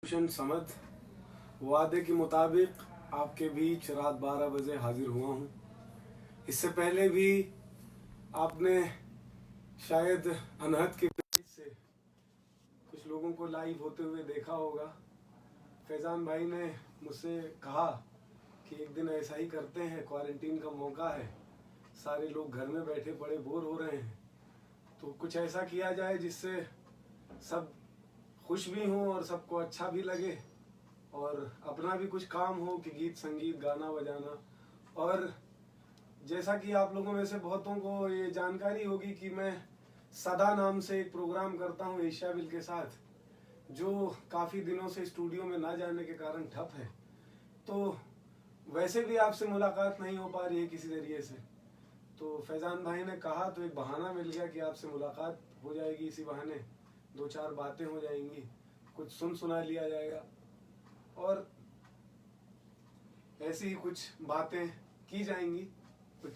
रोशन समद वादे के मुताबिक आपके बीच रात 12 बजे हाजिर हुआ हूँ। इससे पहले भी आपने शायद अनहद के पेज से कुछ लोगों को लाइव होते हुए देखा होगा। फैज़ान भाई ने मुझसे कहा कि एक दिन ऐसा ही करते हैं, क्वारंटीन का मौका है, सारे लोग घर में बैठे पड़े बोर हो रहे हैं, तो कुछ ऐसा किया जाए जिससे सब खुश भी हों और सबको अच्छा भी लगे और अपना भी कुछ काम हो कि गीत संगीत गाना बजाना। और जैसा कि आप लोगों में से बहुतों को ये जानकारी होगी कि मैं सदा नाम से एक प्रोग्राम करता हूँ एशियाविल के साथ, जो काफ़ी दिनों से स्टूडियो में ना जाने के कारण ठप है। तो वैसे भी आपसे मुलाकात नहीं हो पा रही है किसी जरिए से, तो फैज़ान भाई ने कहा तो एक बहाना मिल गया कि आपसे मुलाकात हो जाएगी, इसी बहाने दो चार बातें हो जाएंगी, कुछ सुना लिया जाएगा और ऐसी ही कुछ बातें की जाएंगी, कुछ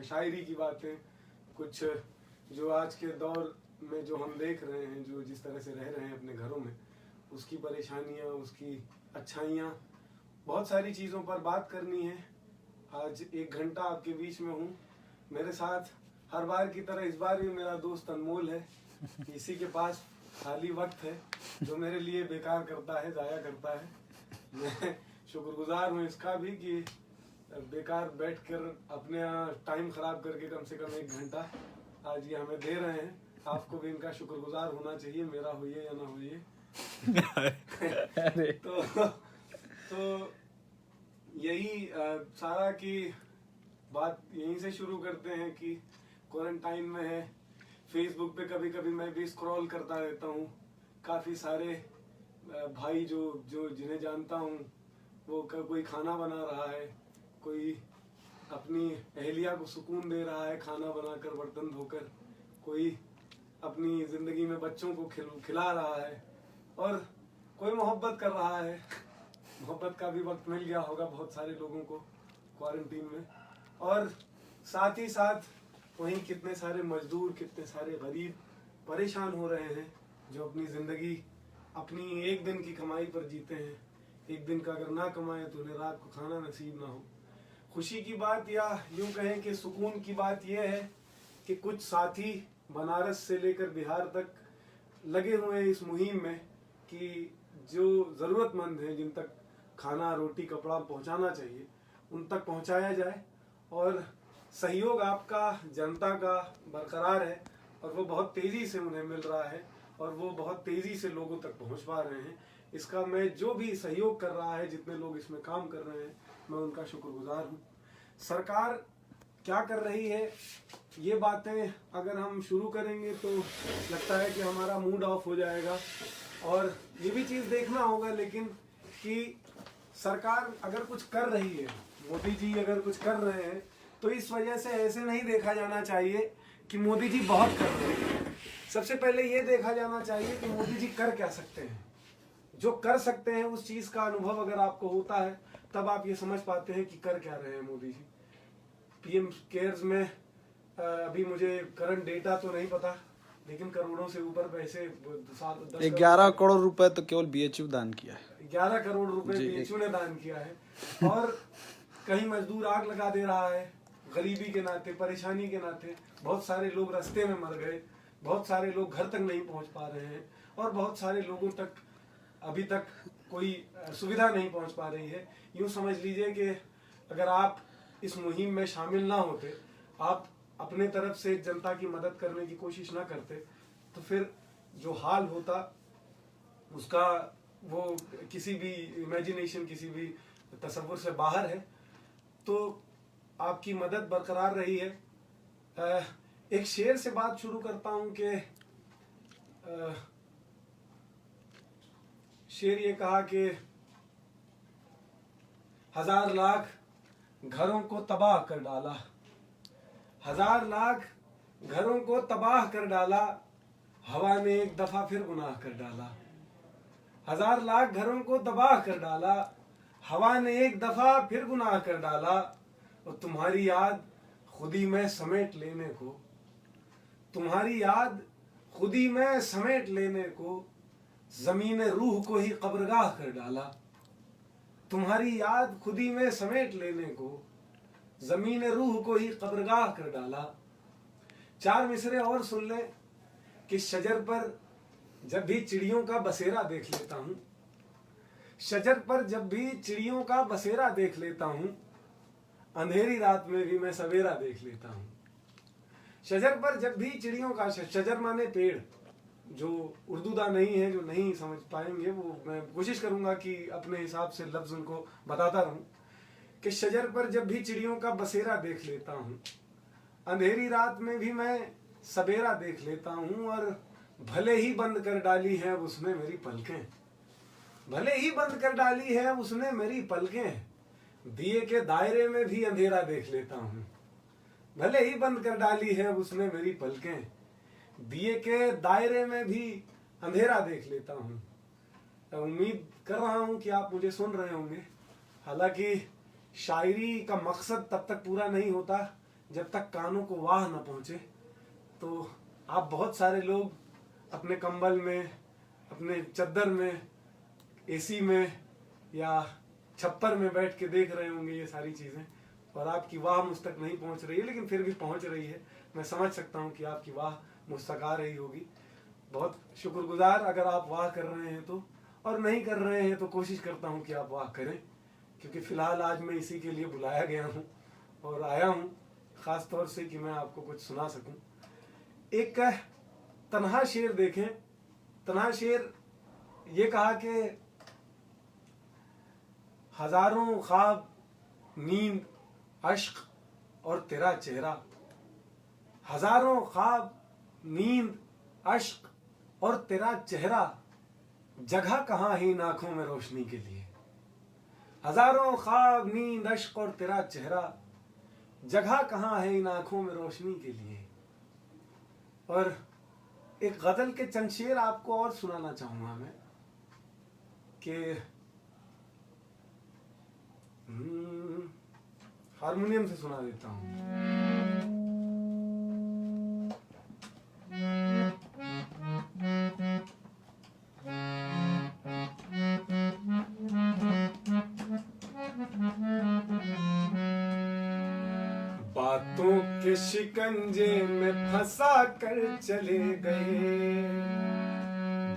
शायरी की बातें, कुछ जो आज के दौर में जो हम देख रहे हैं, जो जिस तरह से रह रहे हैं अपने घरों में, उसकी परेशानियां, उसकी अच्छाइयां, बहुत सारी चीज़ों पर बात करनी है। आज 1 घंटा आपके बीच में हूँ। मेरे साथ हर बार की तरह इस बार भी मेरा दोस्त अनमोल है। इसी के पास खाली वक्त है जो मेरे लिए बेकार करता है, ज़ाया करता है। मैं शुक्रगुजार हूँ इसका भी कि बेकार बैठकर अपने टाइम ख़राब करके कम से कम 1 घंटा आज ये हमें दे रहे हैं। आपको भी इनका शुक्रगुजार होना चाहिए, मेरा होइए या ना होइए। तो यही सारा की बात यहीं से शुरू करते हैं कि क्वारंटाइन में है। फेसबुक पे कभी कभी मैं भी स्क्रॉल करता रहता हूँ। काफ़ी सारे भाई जो जिन्हें जानता हूँ, वो कोई खाना बना रहा है, कोई अपनी अहलिया को सुकून दे रहा है खाना बनाकर, बर्तन धोकर, कोई अपनी ज़िंदगी में बच्चों को खिला रहा है और कोई मोहब्बत कर रहा है। मोहब्बत का भी वक्त मिल गया होगा बहुत सारे लोगों को क्वारंटीन में। और साथ ही साथ वहीं कितने सारे मजदूर, कितने सारे गरीब परेशान हो रहे हैं, जो अपनी ज़िंदगी अपनी एक दिन की कमाई पर जीते हैं। एक दिन का अगर ना कमाए तो उन्हें रात को खाना नसीब ना हो। खुशी की बात या यूँ कहें कि सुकून की बात यह है कि कुछ साथी बनारस से लेकर बिहार तक लगे हुए हैं इस मुहिम में कि जो ज़रूरतमंद हैं, जिन तक खाना, रोटी, कपड़ा पहुंचाना चाहिए, उन तक पहुंचाया जाए। और सहयोग आपका, जनता का बरकरार है और वो बहुत तेज़ी से उन्हें मिल रहा है और वो बहुत तेज़ी से लोगों तक पहुंच पा रहे हैं। इसका मैं जो भी सहयोग कर रहा है, जितने लोग इसमें काम कर रहे हैं, मैं उनका शुक्रगुजार हूँ। सरकार क्या कर रही है, ये बातें अगर हम शुरू करेंगे तो लगता है कि हमारा मूड ऑफ हो जाएगा। और ये भी चीज़ देखना होगा लेकिन कि सरकार अगर कुछ कर रही है, मोदी जी अगर कुछ कर रहे हैं, तो इस वजह से ऐसे नहीं देखा जाना चाहिए कि मोदी जी बहुत कर रहे हैं। सबसे पहले ये देखा जाना चाहिए कि मोदी जी कर क्या सकते हैं। जो कर सकते हैं उस चीज़ का अनुभव अगर आपको होता है, तब आप ये समझ पाते हैं कि कर क्या रहे हैं मोदी जी। पीएम केयर्स में अभी मुझे करंट डेटा तो नहीं पता, लेकिन करोड़ों से ऊपर पैसे 11 करोड़ रुपए तो केवल बीएचयू दान किया है। 11 करोड़ रुपए बीएचयू ने दान किया है। और कहीं मजदूर आग लगा दे रहा है, गरीबी के नाते, परेशानी के नाते। बहुत सारे लोग रास्ते में मर गए, बहुत सारे लोग घर तक नहीं पहुंच पा रहे हैं और बहुत सारे लोगों तक अभी तक कोई सुविधा नहीं पहुंच पा रही है। यूँ समझ लीजिए कि अगर आप इस मुहिम में शामिल ना होते, आप अपने तरफ से जनता की मदद करने की कोशिश ना करते, तो फिर जो हाल होता उसका वो किसी भी इमेजिनेशन, किसी भी तसव्वुर से बाहर है। तो आपकी मदद बरकरार रही है। एक शेर से बात शुरू करता हूँ कि शेर ये कहा कि 1000 लाख घरों को तबाह कर डाला, 1000 लाख घरों को तबाह कर डाला, हवा ने एक दफा फिर गुनाह कर डाला। 1000 लाख घरों को तबाह कर डाला, हवा ने एक दफा फिर गुनाह कर डाला। और तुम्हारी याद खुदी में समेट लेने को, तुम्हारी याद खुदी में समेट लेने को जमीन रूह को ही कब्रगाह कर डाला। तुम्हारी याद खुदी में समेट लेने को जमीन रूह को ही कब्रगाह कर डाला। 4 मिसरे और सुन ले कि शजर पर जब भी चिड़ियों का बसेरा देख लेता हूं, शजर पर जब भी चिड़ियों का बसेरा देख लेता हूं, अंधेरी रात में भी मैं सवेरा देख लेता हूं। शजर पर जब भी चिड़ियों का, शजर माने पेड़, जो उर्दूदा नहीं है, जो नहीं समझ पाएंगे वो मैं कोशिश करूंगा कि अपने हिसाब से लफ्ज उनको बताता रहूं कि शजर पर जब भी चिड़ियों का बसेरा देख लेता हूं, अंधेरी रात में भी मैं सवेरा देख लेता हूं। और भले ही बंद कर डाली है उसने मेरी पलकें, भले ही बंद कर डाली है उसने मेरी पलकें, दिए के दायरे में भी अंधेरा देख लेता हूं। भले ही बंद कर डाली है उसने मेरी पलकें, दिए के दायरे में भी अंधेरा देख लेता हूं। उम्मीद कर रहा हूं कि आप मुझे सुन रहे होंगे। हालांकि शायरी का मकसद तब तक पूरा नहीं होता जब तक कानों को वाह न पहुंचे। तो आप बहुत सारे लोग अपने कंबल में, अपने चद्दर में, एसी में या छप्पर में बैठ के देख रहे होंगे ये सारी चीजें, और आपकी वाह मुझ तक नहीं पहुंच रही है, लेकिन फिर भी पहुंच रही है। मैं समझ सकता हूं कि आपकी वाह मुझ तक आ रही होगी। बहुत शुक्रगुजार अगर आप वाह कर रहे हैं तो, और नहीं कर रहे हैं तो कोशिश करता हूं कि आप वाह करें, क्योंकि फिलहाल आज मैं इसी के लिए बुलाया गया हूं और आया हूं खास तौर से कि मैं आपको कुछ सुना सकूं। एक तन्हा शेर देखें। तन्हा शेर ये कहा कि हजारों ख्वाब, नींद, अश्क और तेरा चेहरा, हजारों ख्वाब, नींद, अश्क और तेरा चेहरा, जगह कहाँ है इन आंखों में रोशनी के लिए। हजारों ख्वाब, नींद, अश्क और तेरा चेहरा, जगह कहाँ है इन आंखों में रोशनी के लिए। और एक गजल के चंद शेर आपको और सुनाना चाहूंगा मैं कि हारमोनियम से सुना देता हूं। बातों के शिकंजे में फंसा कर चले गए,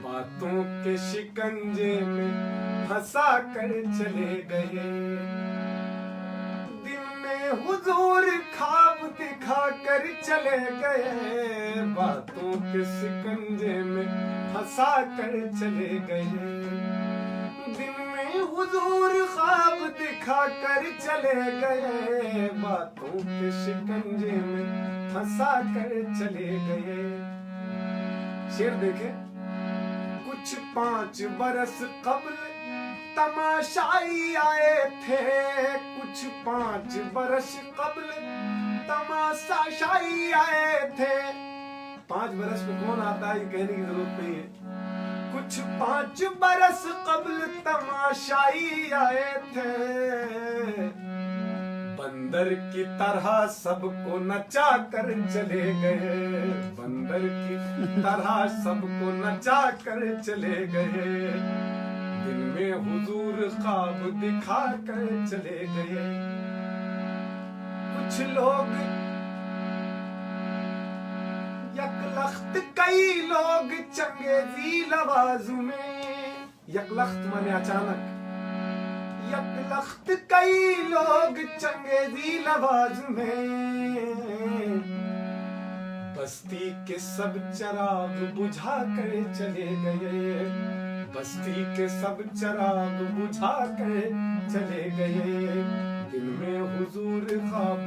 बातों के शिकंजे में फंसा कर चले गए, दिन में हुजूर ख्वाब दिखा कर चले गए, बातों के शिकंजे में फंसा कर चले गए, दिन में हुजूर ख्वाब दिखा कर चले गए, बातों के शिकंजे में फंसा कर चले गए। शेर देखे। कुछ 5 बरस कब्ल तमाशाई आए थे, कुछ 5 बरस कब्ल तमाशाई आए थे। 5 बरस में कौन आता है ये कहने की जरूरत नहीं है। कुछ 5 बरस कब्ल तमाशाई आए थे, बंदर की तरह सबको नचा कर चले गए, बंदर की तरह सबको नचा कर चले गए, दिन में हुजूर ख्वाब दिखा कर चले गए। कुछ लोग यकलख्त, कई लोग चंगेजी लवाजू में, यकलख्त माने अचानक, यकलख्त कई लोग चंगेजी लवाज में, बस्ती के सब चराग बुझा कर चले गए, बस्ती के सब चराग बुझा कर चले गए, दिन में हुजूर ख्वाब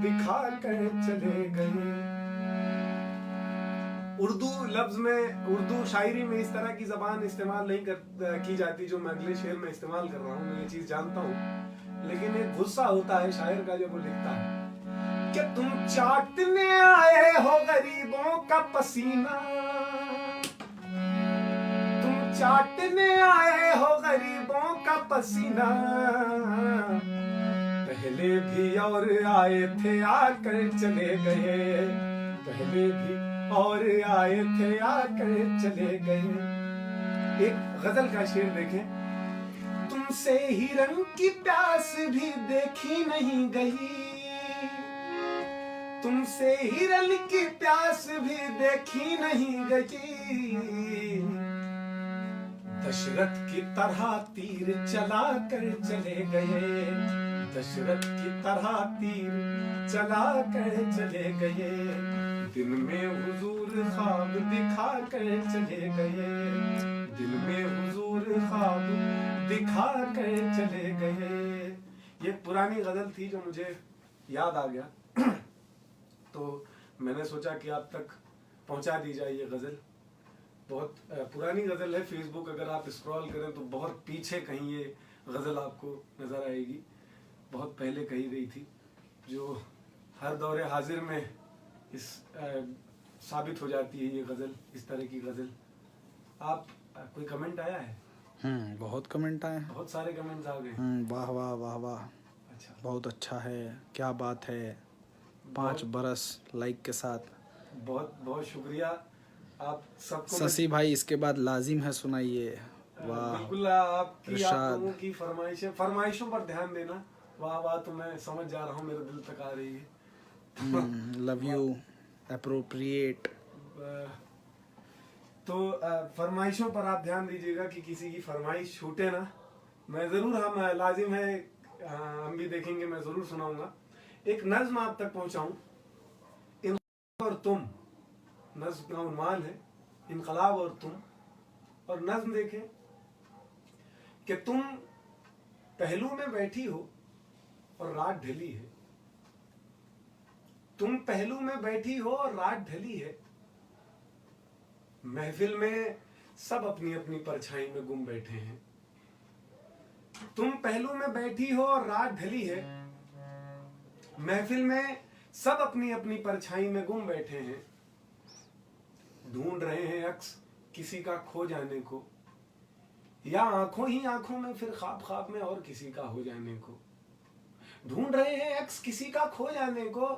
दिखा कर चले गए। उर्दू लफ्ज में, उर्दू शायरी में इस तरह की जबान इस्तेमाल नहीं की जाती जो मैं अगले शेर में इस्तेमाल कर रहा हूँ, मैं ये चीज जानता हूँ, लेकिन एक गुस्सा होता है शायर का जब वो लिखता है कि तुम चाटने आए हो गरीबों का पसीना, तुम चाटने आए हो गरीबों का पसीना, पहले भी और आए थे आकर चले गए, पहले भी और आए थे आकर चले गए, एक गजल का शेर देखें। तुमसे हिरन की प्यास भी देखी नहीं गई, तुमसे हिरन की प्यास भी देखी नहीं गई। दशरथ की तरह तीर चला कर चले गए, दशरथ की तरह तीर चला कर चले गए। दिन में हुजूर ख्वाब दिखा कर चले गए, दिल में हुजूर ख्वाब दिखा कर चले गए। ये पुरानी गजल थी जो मुझे याद आ गया तो मैंने सोचा कि आप तक पहुंचा दी जाए ये गजल। बहुत पुरानी गजल है, फेसबुक अगर आप स्क्रॉल करें तो बहुत पीछे कहीं ये गजल आपको नजर आएगी, बहुत पहले कही गई थी, जो हर दौरे हाजिर में इस साबित हो जाती है ये गजल, इस तरह की गजल। आप कोई कमेंट आया है? बहुत कमेंट आए हैं, बहुत सारे कमेंट्स आ गए। वाह वाह वाह वाह, अच्छा, बहुत अच्छा है, क्या बात है, 5 बरस लाइक के साथ। बहुत बहुत शुक्रिया आप सबको। शशि भाई इसके बाद लाजिम है सुनाइए। वाह बिल्कुल, आपकी आप इरशाद। लोगों की फरमाइशों पर ध्यान देना। वाह वाह तो मैं समझ जा रहा हूँ, मेरे दिल तक आ रही है। Love you, appropriate. तो फरमाइशों पर आप ध्यान दीजिएगा कि किसी की फरमाइश छूटे ना। मैं जरूर, हम लाजिम है, हम भी देखेंगे, मैं जरूर सुनाऊंगा। एक नज्म आप तक पहुंचाऊं, इनकलाब और तुम, नज्म का उन्वान है इनकलाब और तुम। और नज्म देखें कि तुम पहलू में बैठी हो और रात ढली है, तुम पहलू में बैठी हो और रात ढली है। महफिल में सब अपनी अपनी परछाई में गुम बैठे हैं। तुम पहलू में बैठी हो और रात ढली है, महफिल में सब अपनी अपनी परछाई में गुम बैठे हैं। ढूंढ रहे हैं अक्स किसी का खो जाने को, या आंखों ही आंखों में फिर ख्वाब ख्वाब में और किसी का हो जाने को। ढूंढ रहे हैं अक्स किसी का खो जाने को,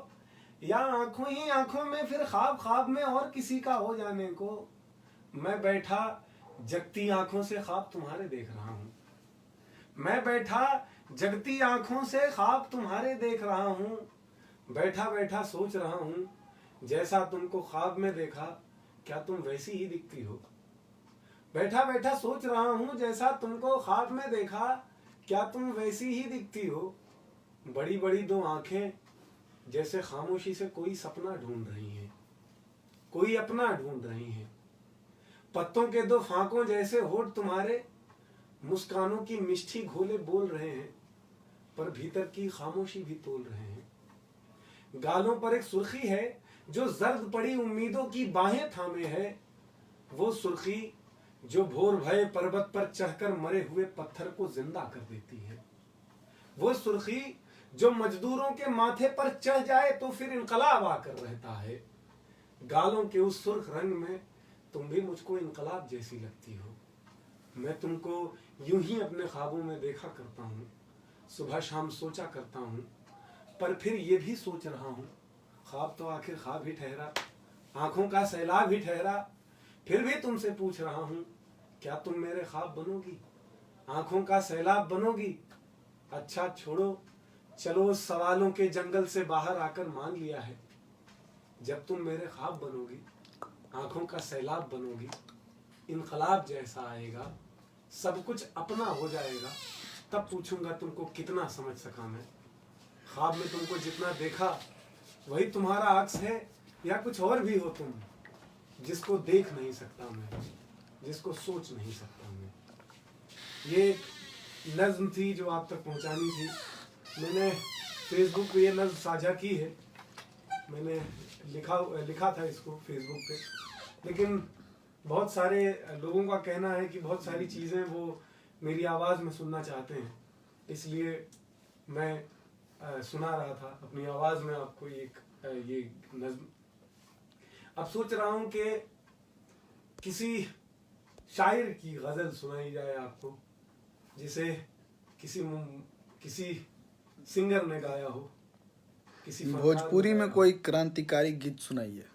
या आंखों ही आंखों में फिर ख्वाब ख्वाब में और किसी का हो जाने को। मैं बैठा जगती आंखों से ख्वाब तुम्हारे देख रहा हूं, मैं बैठा जगती आंखों से ख्वाब तुम्हारे देख रहा हूं। बैठा बैठा सोच रहा हूं जैसा तुमको ख्वाब में देखा, क्या तुम वैसी ही दिखती हो। बैठा बैठा सोच रहा हूं जैसा तुमको ख्वाब में देखा, क्या तुम वैसी ही दिखती हो। बड़ी बड़ी दो आंखें जैसे खामोशी से कोई सपना ढूंढ रही हैं, कोई अपना ढूंढ रही हैं। पत्तों के दो फांकों जैसे होठ तुम्हारे मुस्कानों की मिष्ठी घोले बोल रहे हैं, पर भीतर की खामोशी भी तोल रहे हैं। गालों पर एक सुर्खी है जो जर्द पड़ी उम्मीदों की बाहें थामे है, वो सुर्खी जो भोर भये पर्वत पर चढ़कर मरे हुए पत्थर को जिंदा कर देती है। वो सुर्खी जो मजदूरों के माथे पर चढ़ जाए तो फिर इनकलाब आकर रहता है। गालों के उस सुर्ख रंग में तुम भी मुझको इनकलाब जैसी लगती हो। मैं तुमको यूं ही अपने ख्वाबों में देखा करता हूँ, सुबह शाम सोचा करता हूँ, पर फिर ये भी सोच रहा हूँ ख्वाब तो आखिर ख्वाब ही ठहरा, आंखों का सैलाब ही ठहरा। फिर भी तुमसे पूछ रहा हूँ क्या तुम मेरे ख्वाब बनोगी, आंखों का सैलाब बनोगी। अच्छा छोड़ो, चलो उस सवालों के जंगल से बाहर आकर मान लिया है, जब तुम मेरे ख्वाब बनोगी, आंखों का सैलाब बनोगी, इनकलाब जैसा आएगा, सब कुछ अपना हो जाएगा, तब पूछूंगा तुमको कितना समझ सका मैं। ख्वाब में तुमको जितना देखा वही तुम्हारा अक्स है, या कुछ और भी हो तुम जिसको देख नहीं सकता मैं, जिसको सोच नहीं सकता मैं। ये एक नज्म थी जो आप तक पहुंचानी थी। मैंने फेसबुक पे ये नज्म साझा की है, मैंने लिखा था इसको फेसबुक पे, लेकिन बहुत सारे लोगों का कहना है कि बहुत सारी चीज़ें वो मेरी आवाज़ में सुनना चाहते हैं, इसलिए मैं सुना रहा था अपनी आवाज़ में आपको ये नज्म। अब सोच रहा हूँ कि किसी शायर की गज़ल सुनाई जाए आपको, जिसे किसी सिंगर ने गाया हो, किसी भोजपुरी में कोई क्रांतिकारी गीत सुनाइए।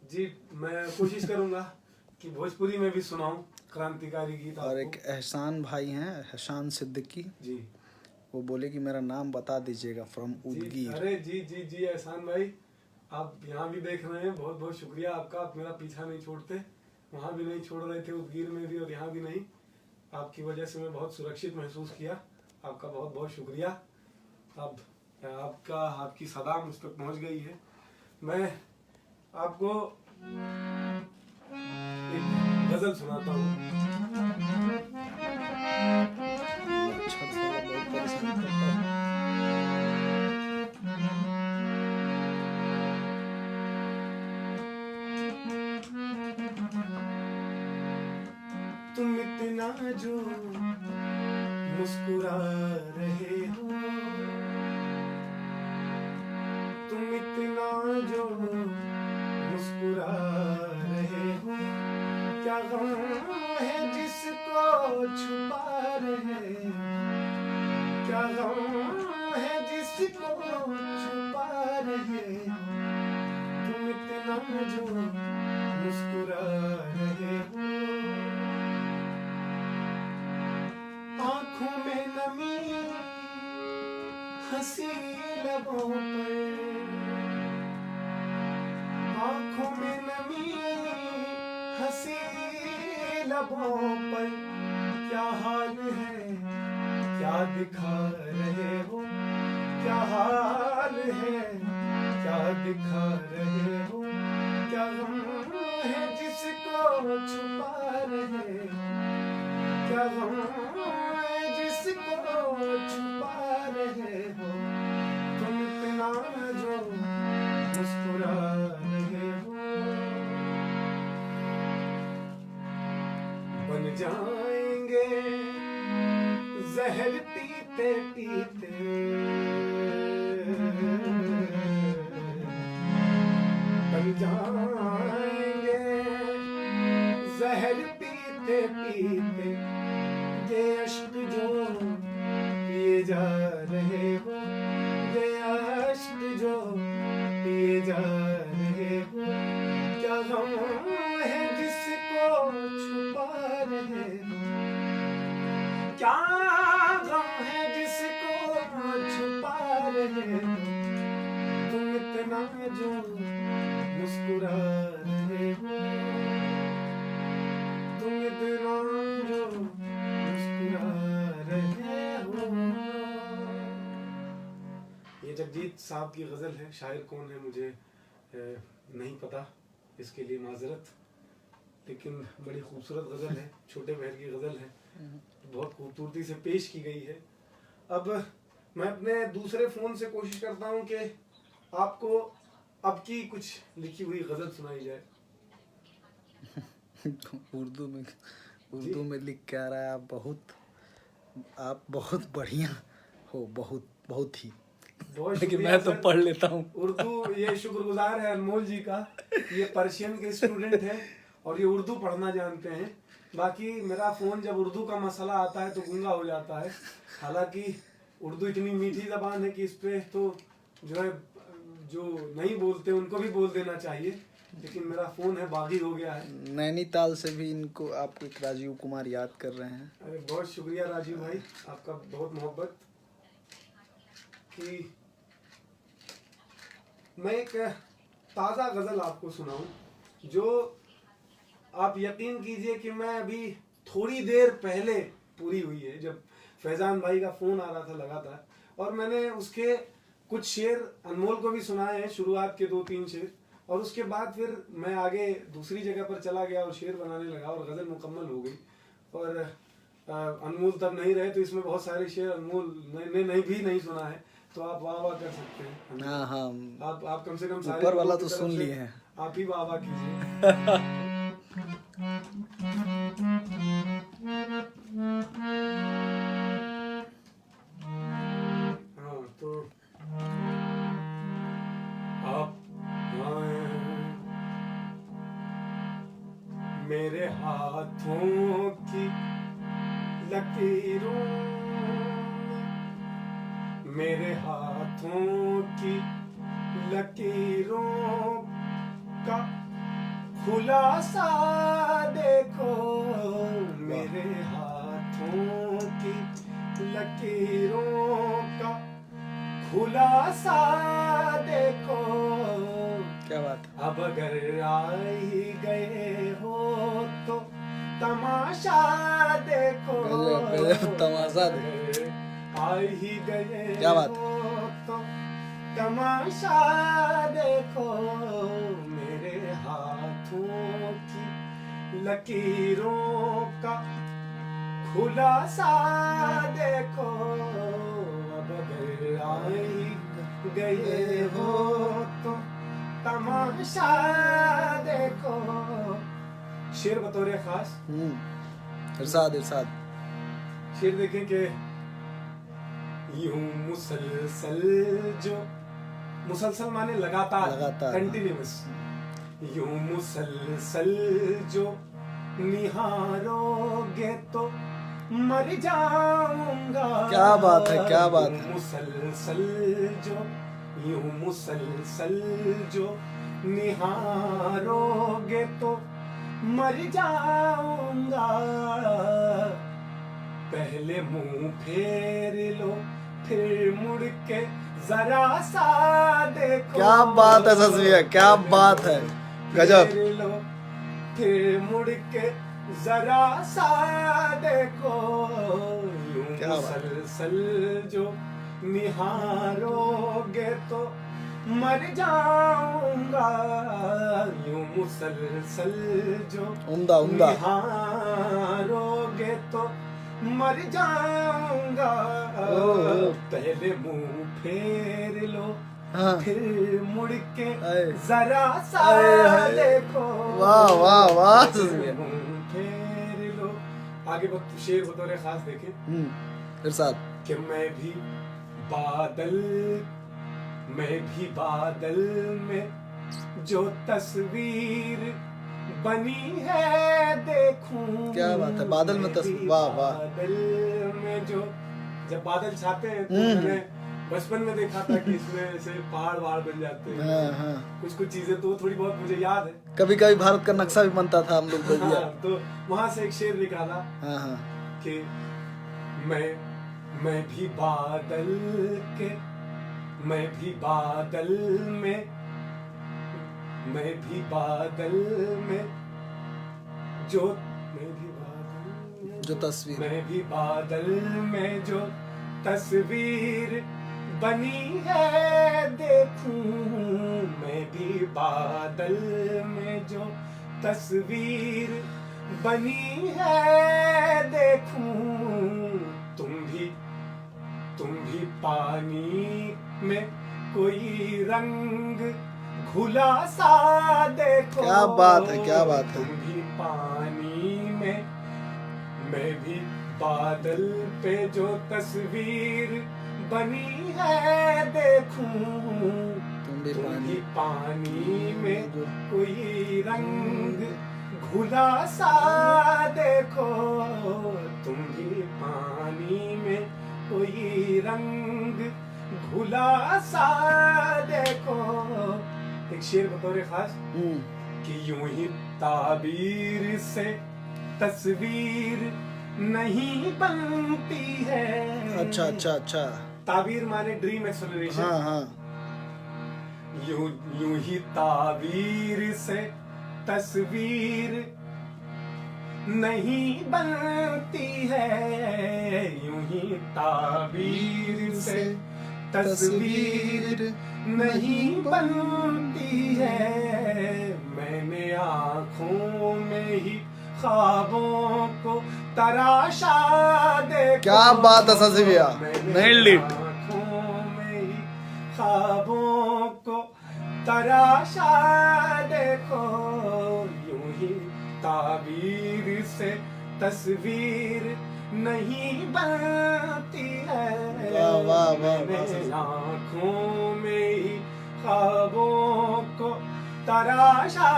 जी, मैं कोशिश करूंगा कि भोजपुरी में भी सुनाऊं। क्रांतिकारी गीत और एक आपको। एहसान भाई हैं, एहसान सिद्दीकी, जी वो बोले कि मेरा नाम बता दीजिएगा फ्रॉम जी, उदगीर। अरे जी जी जी एहसान भाई, आप यहाँ भी देख रहे हैं, बहुत बहुत शुक्रिया आपका। आप मेरा पीछा नहीं छोड़ते, वहाँ भी नहीं छोड़ रहे थे, उदगीर में भी और यहाँ भी नहीं। आपकी वजह से मैं बहुत सुरक्षित महसूस किया। आपका बहुत बहुत शुक्रिया। अब आपकी सदा मुझ तक पहुँच गई है। मैं आपको एक गजल सुनाता हूँ। मच्छर साला बहुत परेशान करता है। तुम इतना जो मुस्कुरा रहे हो, तुम इतना जो मुस्कुरा रहे हो, क्या गम है जिसको छुपा रहे हो, क्या गम है जिसको छुपा रहे हो, तुम इतना जो मुस्कुरा रहे हो। आँखों में नमी, हंसी लबों पर, आँखों में नमी, हंसी लबों पर, क्या हाल है, क्या दिखा रहे हो, क्या हाल है, क्या दिखा रहे हो, क्या गम है जिसको छुपा रहे हो, क्या गम है जिसको छुपा रहे हो, तुम इतना जो मुस्कुरा रहे हो। बन जाएंगे जहर पीते पीते, बन जाएंगे जहर पीते पीते, ये अश्क जो पिए जा रहे हो, ये अश्क जो पिए जा रहे हो, क्या गम है जिसको छुपा रहे हो, क्या गम है जिसको छुपा रहे हो, तुम इतना जो मुस्कुरा रहे हो, तुम इतना जो मुस्कुरा रहे हो। ये जगजीत साहब की गज़ल है। शायर कौन है मुझे नहीं पता, इसके लिए माजरत, लेकिन बड़ी खूबसूरत गज़ल है। छोटे बहर की गज़ल है, बहुत खूबसूरती से पेश की गई है। अब मैं अपने दूसरे फ़ोन से कोशिश करता हूँ कि आपको अब की कुछ लिखी हुई गज़ल सुनाई जाए। उर्दू में लिख के आ रहा है। आप बहुत बढ़िया हो, बहुत बहुत ही। बहुत लेकिन शुक्रिया मैं तो सर। पढ़ लेता हूँ उर्दू, ये शुक्रगुजार है अनमोल जी का। ये पर्शियन के स्टूडेंट हैं और ये उर्दू पढ़ना जानते हैं। बाकी मेरा फ़ोन जब उर्दू का मसला आता है तो गूंगा हो जाता है। हालांकि उर्दू इतनी मीठी ज़बान है कि इस पे तो जो है, जो नहीं बोलते उनको भी बोल देना चाहिए, लेकिन मेरा फ़ोन है बागी हो गया है। नैनीताल से भी इनको आपको एक राजीव कुमार याद कर रहे हैं। अरे बहुत शुक्रिया राजीव भाई, आपका बहुत मोहब्बत। कि मैं एक ताज़ा गज़ल आपको सुनाऊं, जो आप यकीन कीजिए कि मैं अभी थोड़ी देर पहले पूरी हुई है, जब फैज़ान भाई का फ़ोन आ रहा था लगातार, और मैंने उसके कुछ शेर अनमोल को भी सुनाए हैं, शुरुआत के 2-3 शेर, और उसके बाद फिर मैं आगे दूसरी जगह पर चला गया और शेर बनाने लगा और गज़ल मुकम्मल हो गई। और अनमोल तब नहीं रहे, तो इसमें बहुत सारे शेर अनमोल ने नहीं सुना है, तो आप वाह वाह कर सकते हैं। हाँ हाँ, आप कम से कम सारे ऊपर वाला लोगों तो की तरफ सुन से लिए हैं। आप ही वाह वाह कीजिए। हाँ तो आप आए मेरे हाथों की लकीरों में, मेरे हाथों की लकीरों का खुलासा देखो, मेरे हाथों की लकीरों का खुलासा देखो, क्या बात है। अब अगर आ ही गए हो तो तमाशा देखो, गजब गजब तमाशा अगर आ ही गए क्या बात हो तो तमाशा देखो, मेरे हाथों की लकीरों का खुलासा देखो, अब अगर आ ही गए हो तो तमाशा देखो। शेर बतौर खास इरशाद इरशाद। शेर देखें कि यूं मुसलसल जो, मुसलसल माने लगातार, लगातार, कंटिन्यूअस, यूं मुसलसल जो निहारोगे तो मर जाऊंगा। क्या बात है, क्या बात है। यूं मुसलसल जो, यूं मुसलसल जो निहारोगे तो मर जाऊंगा, पहले मुंह फेर लो फिर मुड़ के जरा सा देखो। क्या बात है ससुरिया, क्या बात है, गजब। फेर लो फिर मुड़ के जरा सा देखो, यूं क्या बात। मुसलसल जो निहारोगे तो मर जाऊंगा, यूं मुसलसल जो उम्दा उम्दा। निहारोगे तो मर जाऊंगा, पहले मुंह फेर लो हाँ। फिर मुड़ के आए। जरा सा आए, आए। देखो। वाह वाह वाह पहले ससुरिया। मुंह फेर लो। आगे शेर बतौर खास देखें इरशाद। कि मैं भी बादल में जो तस्वीर बनी है देखूं। क्या बात है, बादल में तस्वीर, वाह वाह। बादल में जो, जब बादल छाते हैं तो मैंने बचपन में देखा था कि इसमें ऐसे पहाड़ वहाड़ बन जाते हैं। हाँ। कुछ चीजें तो थोड़ी बहुत मुझे याद है। कभी कभी भारत का नक्शा भी बनता था हम लोग को दिया। हाँ, तो वहां से एक शेर निकाला हाँ। कि मैं भी बादल के, मैं भी बादल में जो, जो तस्वीर, मैं भी बादल में जो तस्वीर बनी है देखूं, मैं भी बादल में जो तस्वीर बनी है देखूं, तुम भी पानी में कोई रंग घुला सा देखो। क्या बात है, क्या बात है। तुम भी पानी में, मैं भी बादल पे जो तस्वीर बनी है देखूं, तुम भी पानी में कोई रंग घुला सा देखो, तुम भी पानी में कोई रंग घुला सा देखो। एक शेर बतौर खास कि यूं ही ताबीर से तस्वीर नहीं बनती है। अच्छा। ताबीर माने ड्रीम एक्सेलरेशन। हाँ। यूं ही ताबीर से तस्वीर नहीं बनती है, यूं ही ताबीर से तस्वीर नहीं बनती है, मैंने आँखों में ही ख्वाबों को तराशा देखो। क्या बात है ससुरिया, nailed it। आँखों में ही ख्वाबों को तराशा देखो, यूं ही ताबीर से तस्वीर नहीं बनती है। वाह। मैंने आँखों में ही ख्वाबों को तराशा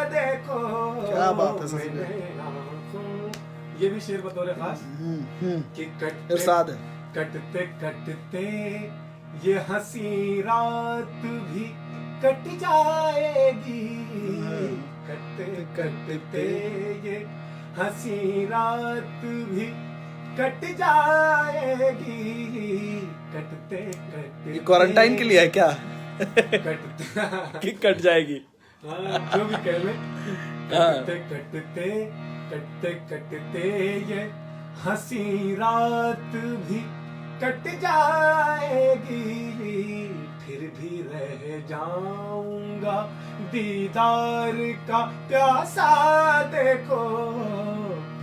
देखो। क्या बात है मैंने आँखों, ये भी शेर बतौर खास कि इरशाद है। कटते कटते ये हंसी रात भी कट जाएगी, कटते कटते ये हंसी रात भी कट जाएगी, कटते कटते ये क्वारंटाइन के लिए है क्या? कटते कि कट जाएगी? हाँ, जो भी कह लें, कटते कटते कटते कटते ये हंसी रात भी कट जाएगी, फिर भी रह जाऊंगा दीदार का प्यासा देखो,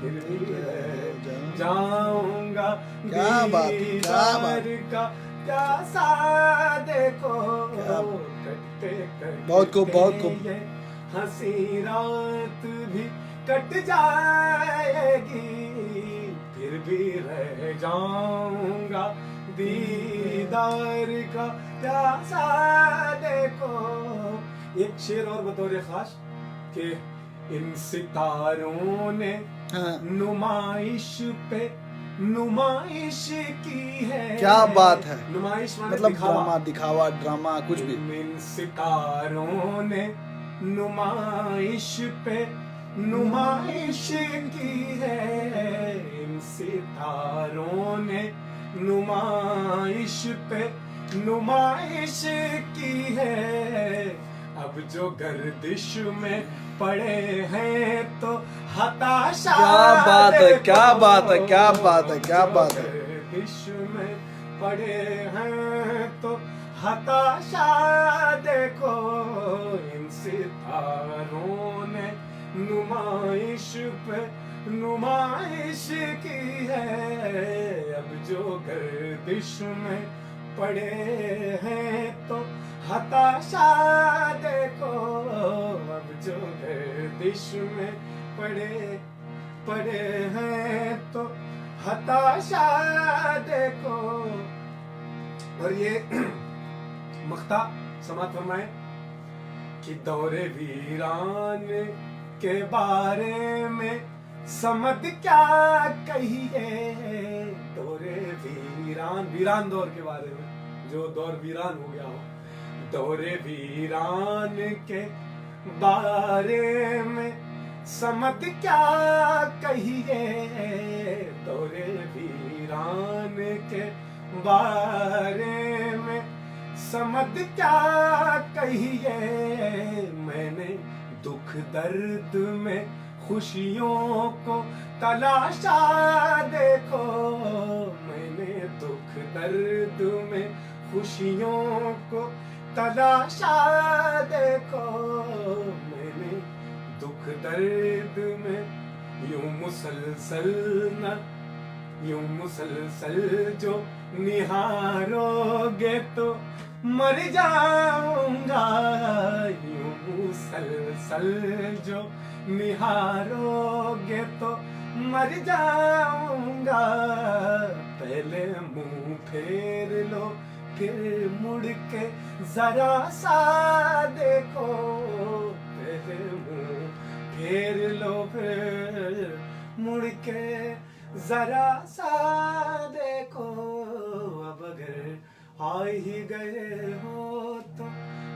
फिर भी रह जाऊंगा क्या बात है, क्या बात दीदार का प्यासा देखो, कटते कटते बहुत खूब, बहुत खूब। ये हंसी रात भी कट जाएगी, फिर भी रह जाऊंगा दीदार का प्यासा देखो। एक शेर और बतौर खास कि इन सितारों ने हाँ। नुमाइश की है। क्या बात है, नुमाइश माने मतलब दिखावा। ड्रामा, दिखावा, ड्रामा कुछ भी। इन सितारों ने नुमाइश की है, इन सितारों ने नुमाइश की है, अब जो गर्दिश में पड़े हैं तो हताशा क्या बात है, देखो, क्या बात है, क्या बात है, क्या जो बात है। गर्दिश में पड़े हैं तो हताशा देखो, इन सितारों ने नुमाइश की है, अब जो गर्दिश में पड़े हैं तो हताशा देखो, अब जो गर्दिश में पड़े हैं तो हताशा देखो। और ये मख्ता समात फरमाए कि दौरे वीरान के बारे में समझ क्या कहिए, दौरे वीरान दौर के बारे में, जो दौर वीरान हो गया हो, दौरे वीरान के बारे में समझ क्या कहिए, दौरे वीरान के बारे में समझ क्या कहिए, मैंने दुख दर्द में खुशियों को तलाशा देखो, मैंने दुख दर्द में खुशियों को तलाशा देखो, मैंने दुख दर्द में यूं मुसलसल जो निहारोगे तो मर जाऊंगा, यूं मुसलसल जो निहारोगे तो मर जाऊंगा, पहले मुंह फेर लो फिर मुड़ के जरा सा देखो, पहले मुंह फेर लो फिर मुड़ के जरा सा देखो, अब अगर आ ही गए हो तो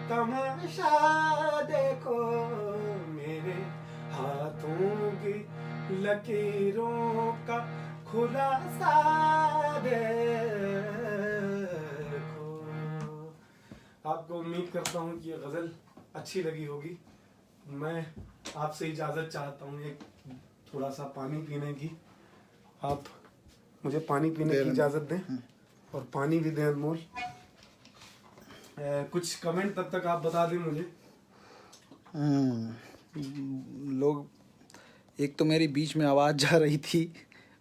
तमाशा देखो, मेरे हाथों की लकीरों का खुलासा देखो। आपको उम्मीद करता हूँ कि ये गज़ल अच्छी लगी होगी। मैं आपसे इजाज़त चाहता हूँ एक थोड़ा सा पानी पीने की। आप मुझे पानी पीने की इजाज़त दें और पानी भी दें अनमोल। कुछ कमेंट तब तक आप बता दें मुझे। लोग, एक तो मेरी बीच में आवाज़ जा रही थी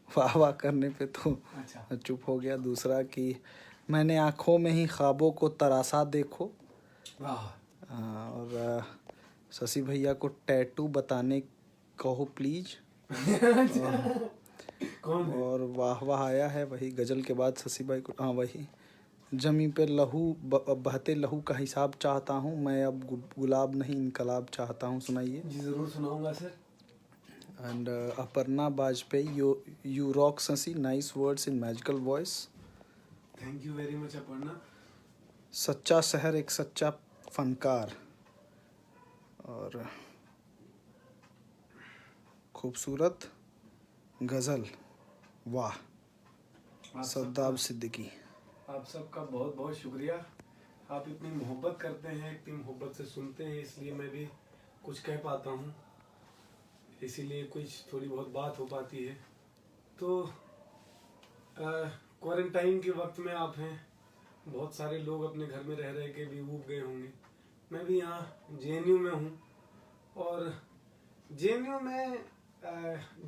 वाह वाह करने पे तो अच्छा। चुप हो गया। दूसरा कि मैंने आँखों में ही ख्वाबों को तरासा देखो। और शशि भैया को टैटू बताने कहो प्लीज। कौन है? और वाह वाह आया है वही गजल के बाद शशि भाई को। हाँ वही, जमी पे लहू बहते लहू का हिसाब चाहता हूँ मैं, अब गुलाब नहीं इनकलाब चाहता हूँ। सुनाइए। जी ज़रूर सुनाऊंगा sir. And Aparna Bajpayee, you rock Shashi, nice words in magical voice. Thank you very much Aparna. सच्चा शहर एक सच्चा फनकार। और खूबसूरत गज़ल, वाह, आप सद्दाब सिद्दीकी। आप सबका बहुत बहुत शुक्रिया। आप इतनी मोहब्बत करते हैं, इतनी मोहब्बत से सुनते हैं, इसलिए मैं भी कुछ कह पाता हूँ, इसीलिए कुछ थोड़ी बहुत बात हो पाती है। तो क्वारंटाइन के वक्त में आप हैं, बहुत सारे लोग अपने घर में रह रह के भी ऊब गए होंगे। मैं भी यहाँ जेएनयू में हूँ, और जेएनयू में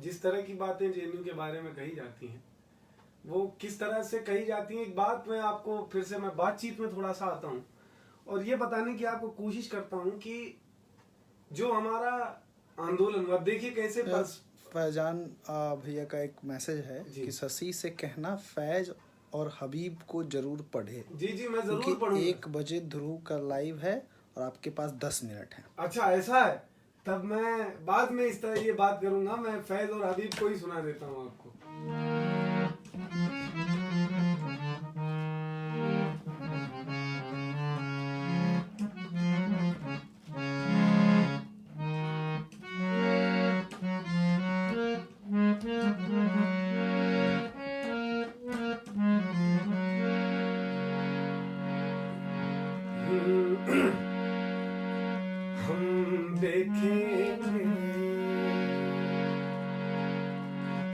जिस तरह की बातें जेएनयू के बारे में कही जाती हैं, वो किस तरह से कही जाती हैं, एक बात मैं आपको फिर से मैं बातचीत में थोड़ा सा आता हूँ और ये बताने की आपको कोशिश करता हूँ कि जो हमारा आंदोलन हुआ, देखिए कैसे फैजान भैया का एक मैसेज है जी। कि शशि से कहना फैज और हबीब को जरूर पढ़े। जी जी, मैं जरूर क्योंकि पढ़ूंगा। 1 बजे ध्रुव का लाइव है और आपके पास 10 मिनट है। अच्छा ऐसा है, तब मैं बाद में इस तरह ये बात करूंगा। मैं फैज और हबीब को ही सुना देता हूँ आपको।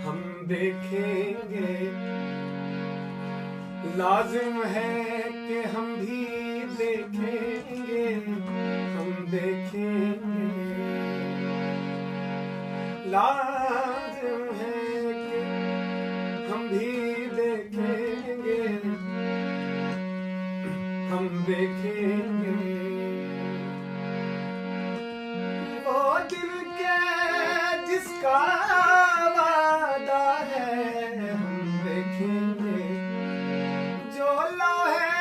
हम देखेंगे, लाजिम है कि हम भी देखेंगे, हम देखेंगे, लाजिम है कि हम भी देखेंगे, हम देखेंगे वो दिल के जिसका वादा है, हम देखेंगे जो लौहे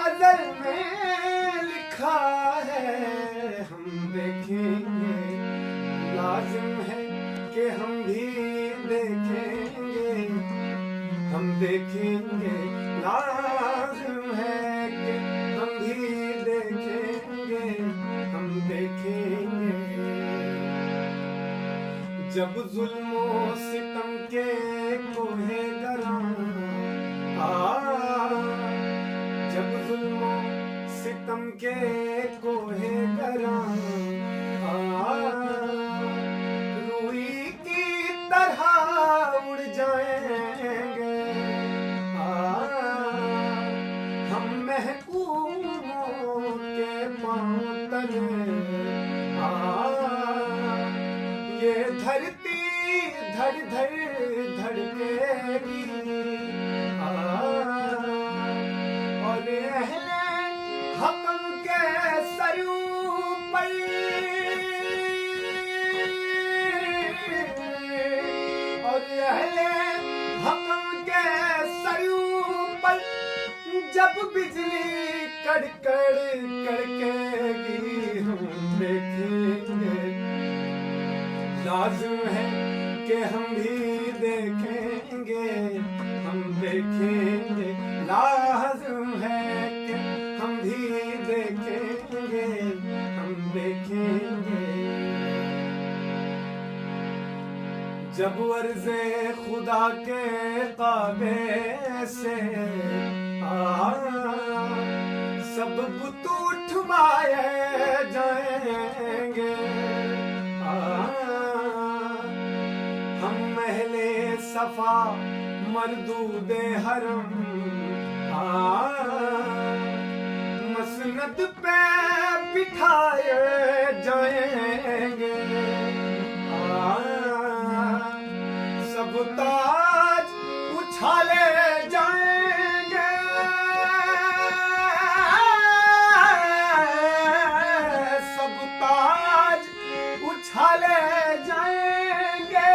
अज़ल में लिखा है, हम देखेंगे, लाजिम है कि हम भी देखेंगे, हम देखेंगे, लाजिम है कि हम भी देखेंगे, हम देखेंगे जब जुल्मो सितम के कोहे गरा, जब जुल्मो सितम के कोहे गरा रूई की तरह उड़ जाएंगे, हम महकूमों के पांव तले, ये धरती धड़ धड़ धड़केगी, और अहले हकम के सरू पर, और अहले हकम के सरू पर जब बिजली कड़कड़ कड़केगी, हम देखेंगे, लाजिम है कि हम भी देखेंगे, हम देखेंगे, लाजिम है कि हम भी देखेंगे, हम देखेंगे जब अर्ज़े खुदा के काबे से सब बुत उठवाए जाएंगे, हम महले सफा मरदूदे हरम मसनद पे बिठाए जाएंगे, सब ताज उछाले जाएंगे, सब ताज उछाले जाएंगे,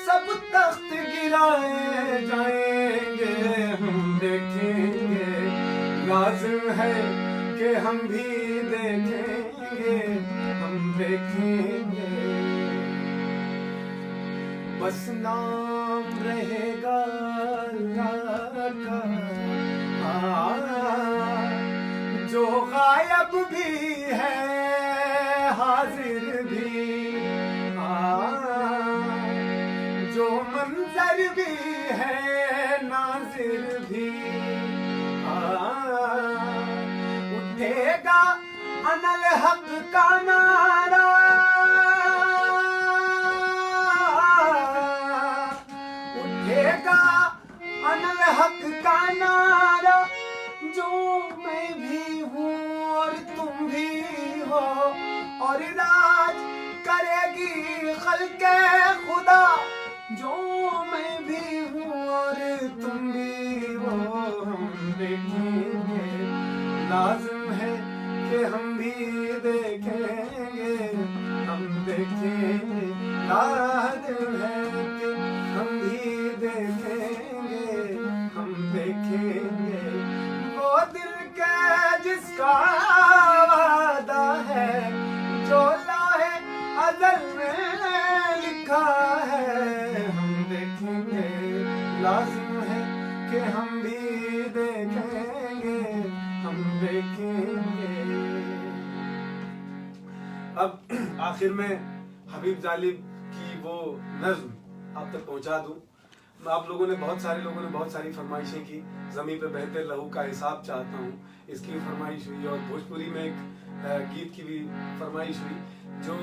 सब तख्त गिराए जाएंगे, हम देखेंगे, लाजिम है कि हम भी देखेंगे, हम देखेंगे, बस नाम रहेगा अल्लाह का, जो गायब भी है हाजिर भी, जो भी उठेगा अनल हक का नारा, उठेगा अनल हक का नारा, जो मैं भी हूँ और तुम भी हो, और राज करेगी खल्के खुदा, जो मैं भी हूँ और तुम भी हो। हम देखेंगे, लाजिम है कि हम भी देखेंगे, हम देखेंगे, लाजिम है कि हम भी देखेंगे, हम देखेंगे वो दिल के जिसका वादा है, जो लाहे अज़ल में लिखा है। हम देखेंगे, लाजिम है कि हम भी देखेंगे, हम देखेंगे। अब आखिर में हबीब जालिब की वो नज्म आप तक पहुंचा दूं। आप लोगों ने, बहुत सारे लोगों ने बहुत सारी फरमाइशें की। ज़मीं पे बहते लहू का हिसाब चाहता हूँ, इसकी भी फरमाइश हुई, और भोजपुरी में एक गीत की भी फरमाइश हुई जो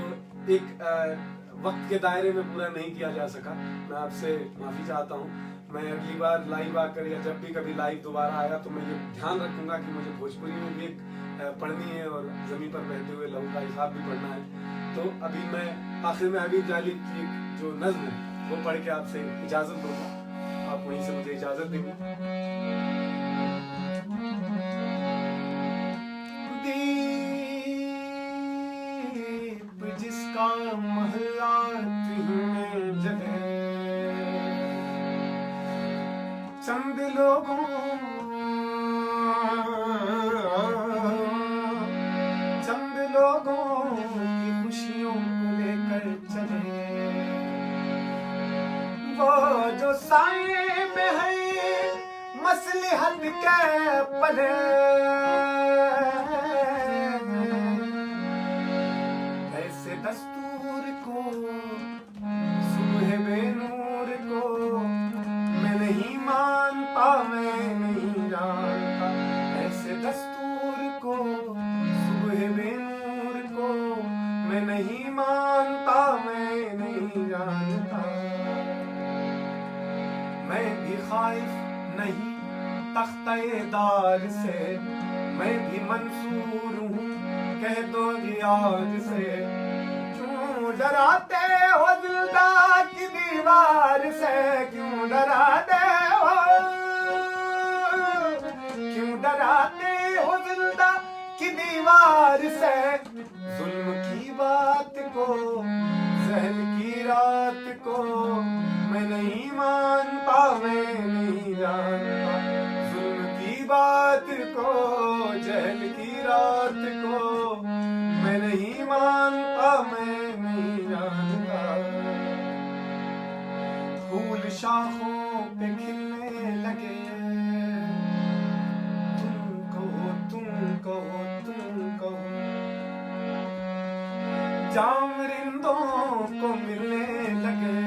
एक वक्त के दायरे में पूरा नहीं किया जा सका। मैं आपसे माफ़ी चाहता हूँ। मैं अगली बार लाइव आकर या जब भी कभी लाइव दोबारा आया तो मैं ये ध्यान रखूंगा कि मुझे भोजपुरी में भी एक पढ़नी है और ज़मीन पर बहते हुए लहू का हिसाब भी पढ़ना है। तो अभी मैं आखिर में हबीब जालिब की जो नज़्म है वो पढ़ के आपसे इजाज़त दूंगा, आप वहीं से मुझे इजाज़त देंगे। दीप जिसका महला में जले, चंद लोगों की खुशियों को लेकर चले, वो जो साए में है मसलहत के पले, ऐसे दस्तूर को सुबह बेनूर को मैं नहीं मानता, मैं नहीं जानता। ऐसे दस्तूर को सुबह बेनूर को मैं नहीं मानता, मैं नहीं जानता। मैं भी खाइफ नहीं तख्ते-ए-दार से, मैं भी मंसूर हूँ कह दो याद से। क्यों डराते हो दिलदार की दीवार से, क्यों डराते हो, क्यों डराते हो दिलदार की दीवार से। जुल्म की बात को, जहल की रात को मैं नहीं मानता, मैं नहीं जानता। जुल्म की बात को, जहल की रात को मैं नहीं मानता, मैं नहीं जानता। फूल शाखों पे खिलने लगे, तुम कहो, तुम कहो, तुम कहो। जाम रिंदों को मिलने लगे,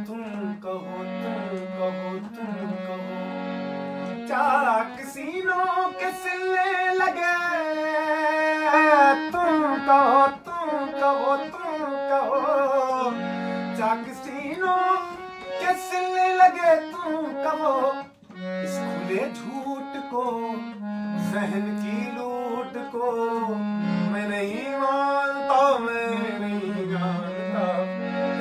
तुम कहो, तुम कहो, तुम कहो। चाक सीनों के सिलने लगे, तुम कहो, तुम कहो, तुम कहो। चाक सीनों के सिलने लगे, तुम कहो। इस खुले झूठ को, जहन की लूट को मैं नहीं मानता, मैं नहीं जानता।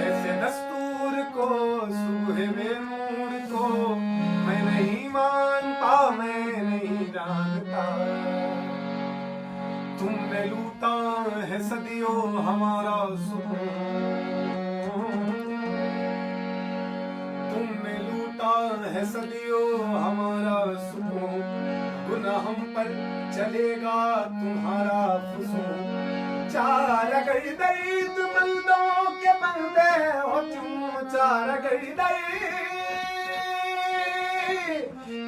ऐसे दस्तूर को, सुबह बेनूर को मैं नहीं मानता, मैं नहीं जानता। तुमने लूटा है सदियों हमारा सुकून, तुमने लूटा है सदियों हमारा सुकून। गुनाह हम पर चलेगा तुम्हारा फुसून। चार गई दर्द बंदों के बंदे हो तुम, चार गई दर्द,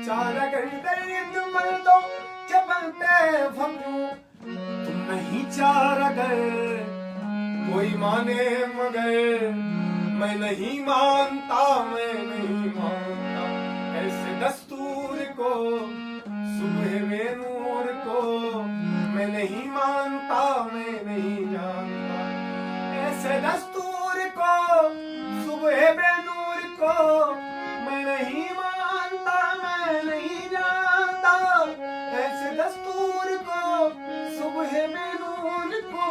चार गई दर्द बंदों के बंदे हो तुम नहीं चार अगर कोई माने मगर मैं नहीं मानता, मैं नहीं मानता। दस्तूर को, सुबह में नूर को मैं नहीं मानता, मैं नहीं जानता। ऐसे दस्तूर को, सुबह में नूर को मैं नहीं मानता, मैं नहीं जानता। ऐसे दस्तूर को, सुबह में नूर को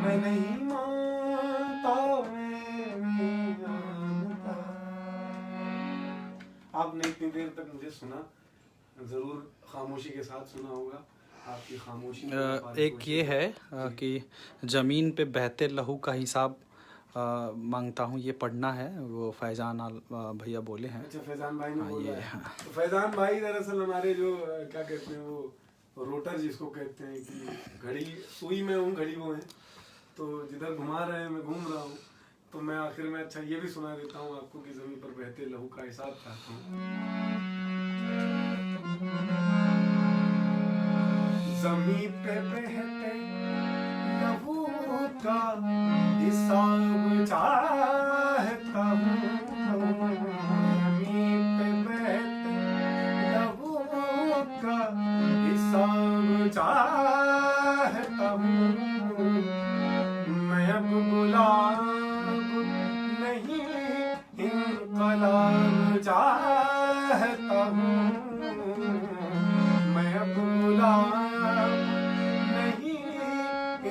मैं नहीं मानता, मैं नहीं जानता। आपने इतनी देर तक मुझे सुना, जरूर खामोशी के साथ सुना होगा। आपकी खामोशी एक ये है कि ज़मीन पे बहते लहू का हिसाब मांगता हूँ, ये पढ़ना है। वो फैजान भैया बोले हैं। अच्छा, फैजान भाई ने बोला है। हाँ। तो फैजान भाई दरअसल हमारे जो क्या कहते हैं, वो रोटर जिसको कहते हैं कि घड़ी सुई में हूँ, घड़ी वो है, तो जिधर घुमा रहे हैं मैं घूम रहा हूँ। तो मैं आखिर में अच्छा ये भी सुना देता हूँ आपको कि जमीन पर बहते लहू का हिसाब चाहता हूँ। जमीन पे बहते लहू का हिसाब चाहता हूँ। जमीन पे बहते लहू का हिसाब चाहता हूँ। मैं अब गुलाब नहीं इनकलाब चाहता हूँ। मैं अब गुलाब नहीं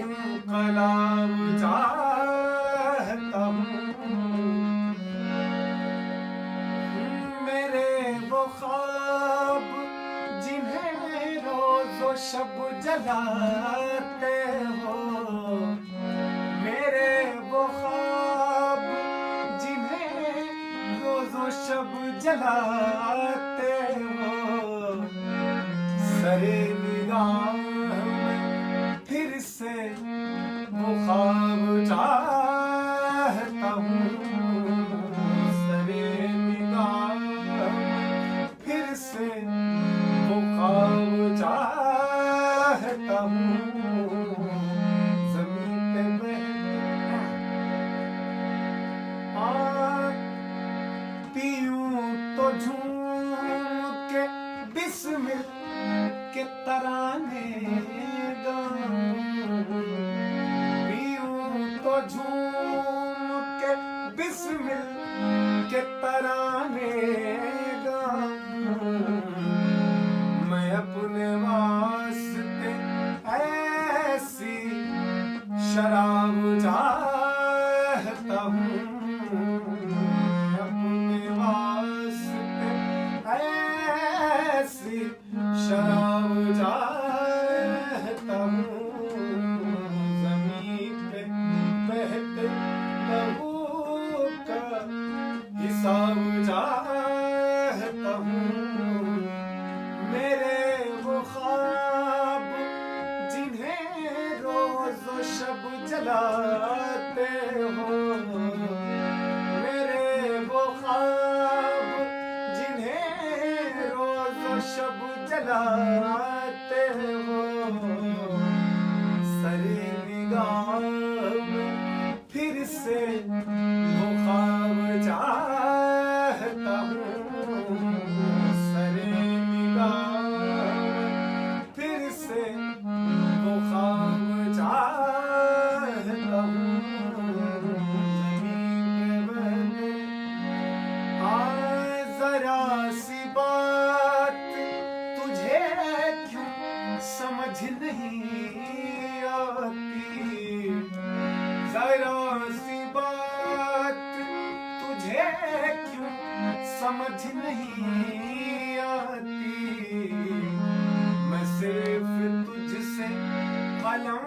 इनकलाब चाहता हूँ। मेरे वो ख्वाब जिन्हें रोज़ो शब जलाते हो, मेरे वो ख्वाब जिन्हें रोज़ो शब जलाते हो, सरे निगाह में फिर से वो ख्वाब चाहता हूँ। सरे निगाह में फिर से वो ख्वाब चाहता हूँ। ज़मीन पे बहते पीऊं तो झूम के बिस्मिल के तराने गाऊं। पीऊं तो झूम के बिस्मिल के तराने गाऊं। मैं अपने वास्ते ऐसी शराब चाहता हूँ। अपने वास्ते ऐसी शराब चाहता हूँ। ज़मीन पे बहते लहू का हिसाब चाहता हूँ। मेरे वो ख्वाब जिन्हें रोज़ो शब जलाते हो, मेरे वो ख्वाब जिन्हें रोज़ो शब जलाते हो, सरे निगाह में फिर से वो ख्वाब चाहता हूँ। सरे निगाह में फिर से वो ख्वाब चाहता हूँ। ज़मीन पे बहते जरा सी बात तुझे क्यों समझ नहीं आती। जरा सी बात तुझे क्यों समझ नहीं आती। मैं सिर्फ तुझसे कलम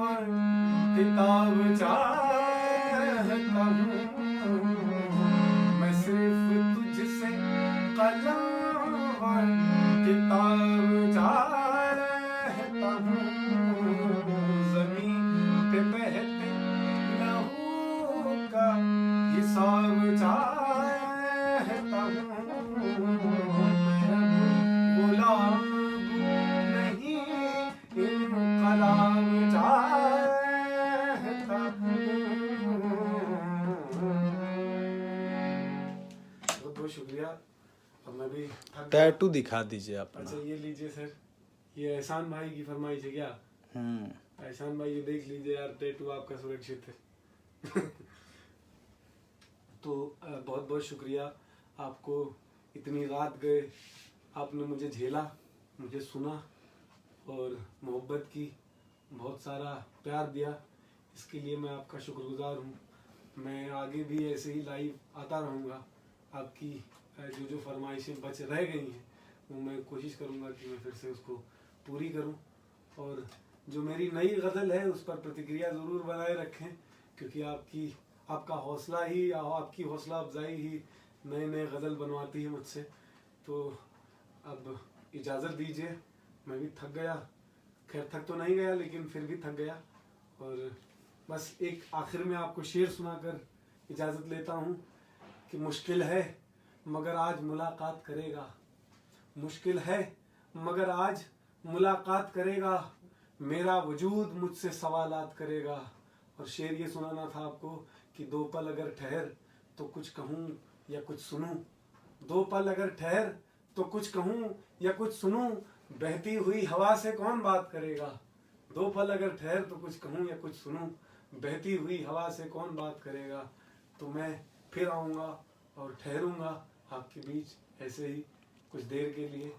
और किताब चाहता हूँ। मैं सिर्फ तुझसे कलम और किताब चाहता हूँ। ज़मीन पे बहते लहू का हिसाब चाहता हूँ। मैं गुलाब नहीं इनकलाब चाहता हूँ। शुक्रिया। अब मैं भी थक गया। टैटू दिखा दीजिए अपना। अच्छा ये लीजिए सर, ये एहसान भाई की फरमाइश है क्या? एहसान भाई ये देख लीजिए यार, टैटू आपका सुरक्षित है। तो बहुत बहुत शुक्रिया आपको। इतनी रात गए, आपने मुझे झेला, मुझे सुना और मोहब्बत की, बहुत सारा प्यार दिया, इसके लिए मैं आपका शुक्रगुजार हूँ। मैं आगे भी ऐसे ही लाइव आता रहूँगा। आपकी जो जो फरमाइशें बच रह गई हैं वो मैं कोशिश करूँगा कि मैं फिर से उसको पूरी करूँ। और जो मेरी नई गज़ल है उस पर प्रतिक्रिया ज़रूर बनाए रखें, क्योंकि आपका हौसला ही, आपकी हौसला अफजाई ही नए नए गज़ल बनवाती है मुझसे। तो अब इजाज़त दीजिए, मैं भी थक गया। खैर थक तो नहीं गया लेकिन फिर भी थक गया। और बस एक आखिर में आपको शेर सुनाकर इजाज़त लेता हूँ कि मुश्किल है मगर आज मुलाकात करेगा, मुश्किल है मगर आज मुलाकात करेगा, मेरा वजूद मुझसे सवालात करेगा। और शेर ये सुनाना था आपको कि दो पल अगर ठहर तो कुछ कहूँ या कुछ सुनूं, दो पल अगर ठहर तो कुछ कहूँ या कुछ सुनूं, बहती हुई हवा से कौन बात करेगा। दो पल अगर ठहर तो कुछ कहूँ या कुछ सुनूं, बहती हुई हवा से कौन बात करेगा। तो मैं फिर आऊँगा और ठहरूंगा आपके बीच ऐसे ही कुछ देर के लिए।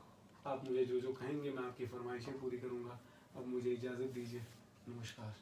आप मुझे जो जो कहेंगे मैं आपकी फरमाइशें पूरी करूँगा। अब मुझे इजाज़त दीजिए, नमस्कार।